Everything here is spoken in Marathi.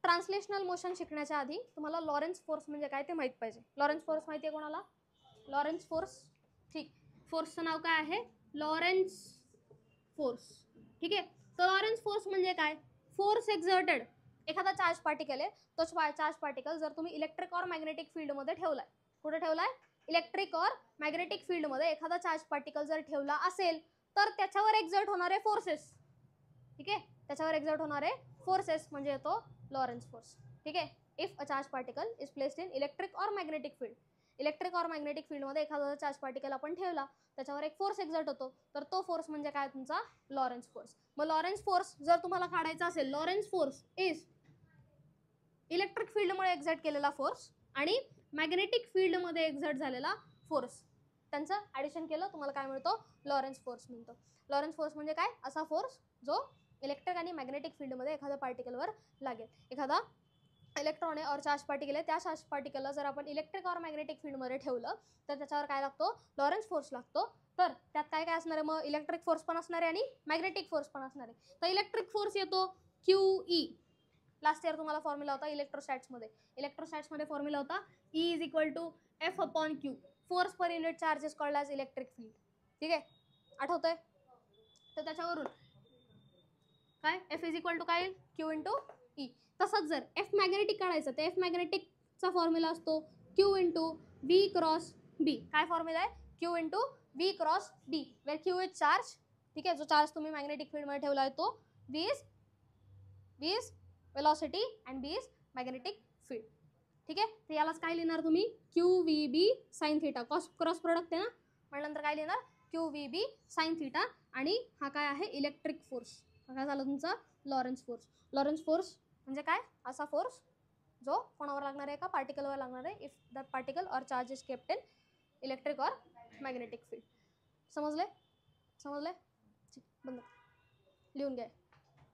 ट्रान्सलेशनल मोशन शिकण्याच्या आधी तुम्हाला लॉरेन्स फोर्स म्हणजे काय ते माहित पाहिजे. लॉरेन्स फोर्स माहिती आहे कोणाला? Lawrence force. ठीक, फोर्सचं नाव काय आहे? Lawrence force. ठीक आहे. तर लॉरेन्स फोर्स म्हणजे काय? Force exerted. एखादा चार्ज पार्टिकल आहे, तो चार्ज पार्टिकल जर तुम्ही इलेक्ट्रिक और मॅग्नेटिक फील्डमध्ये ठेवलाय, कुठे ठेवलाय? इलेक्ट्रिक और मॅग्नेटिक फील्डमध्ये एखादा चार्ज पार्टिकल जर ठेवला असेल तर त्याच्यावर एक्झर्ट होणारे फोर्सेस, ठीक आहे, त्याच्यावर एक्झर्ट होणारे फोर्सेस म्हणजे येतो लॉरेन्स फोर्स. ठीक आहे. If a charge particle is placed in electric और मॅग्नेटिक फील्ड, इलेक्ट्रिक और मॅग्नेटिक फील्डमध्ये एखादा चार्ज पार्टिकल आपण ठेवला, त्याच्यावर एक फोर्स एक्झर्ट होतो, तर तो फोर्स म्हणजे काय? तुमचा लॉरेन्स फोर्स. मग लॉरेन्स फोर्स जर तुम्हाला काढायचा असेल, लॉरेन्स फोर्स इज इलेक्ट्रिक फील्डमुळे एक्झर्ट केलेला फोर्स आणि मॅग्नेटिक फील्डमध्ये एक्झर्ट झालेला फोर्स, त्यांचं ॲडिशन केलं तुम्हाला काय मिळतो? लॉरेन्स फोर्स मिळतो. लॉरेन्स फोर्स म्हणजे काय? असा फोर्स जो इलेक्ट्रिक आणि मॅग्नेटिक फील्डमध्ये एखाद्या पार्टिकलवर लागेल. एखादा इलेक्ट्रॉन आहे और चार्ज पार्टिकल आहे, त्या चार्ज पार्टिकलला जर आपण इलेक्ट्रिक और मॅग्नेटिक फील्डमध्ये ठेवलं तर त्याच्यावर काय लागतो? लॉरेन्स फोर्स लागतो. तर त्यात काय काय असणार आहे? मग इलेक्ट्रिक फोर्स पण असणार आहे आणि मॅग्नेटिक फोर्स पण असणार आहे. तर इलेक्ट्रिक फोर्स येतो QE. लास्ट इयर तुम्हाला फॉर्म्युला होता इलेक्ट्रोस्टॅट्समध्ये. इलेक्ट्रोस्टॅट्समध्ये फॉर्म्युला होता E is equal to F/Q. Force per unit charge is called as electric field. ठीक आहे, आठवतंय? तर त्याच्यावरून काय? F इज इक्वल टू काय येईल? Q into E. तसंच जर F मॅग्नेटिक काढायचं तर F मॅग्नेटिकचा फॉर्म्युला असतो Q into V cross B. काय फॉर्म्युला आहे? Q into V cross B, where Q is charge. ठीक आहे, जो चार्ज तुम्ही मॅग्नेटिक फील्डमध्ये ठेवला आहे तो V is velocity and B is magnetic field. ठीक आहे. तर यालाच काय लिहिणार तुम्ही? QVB sine theta. Cross product आहे ना, म्हटल्यानंतर काय लिहिणार? QVB sine theta. आणि हा काय आहे? Electric force. हा काय झाला तुमचा? Lorentz force. लॉरेन्स फोर्स म्हणजे काय? असा फोर्स जो कोणावर लागणार आहे? का पार्टिकलवर लागणार आहे, इफ दॅट पार्टिकल और charge is kept in electric और मॅग्नेटिक फील्ड. समजले? ठीक, बंद. लिहून घ्या.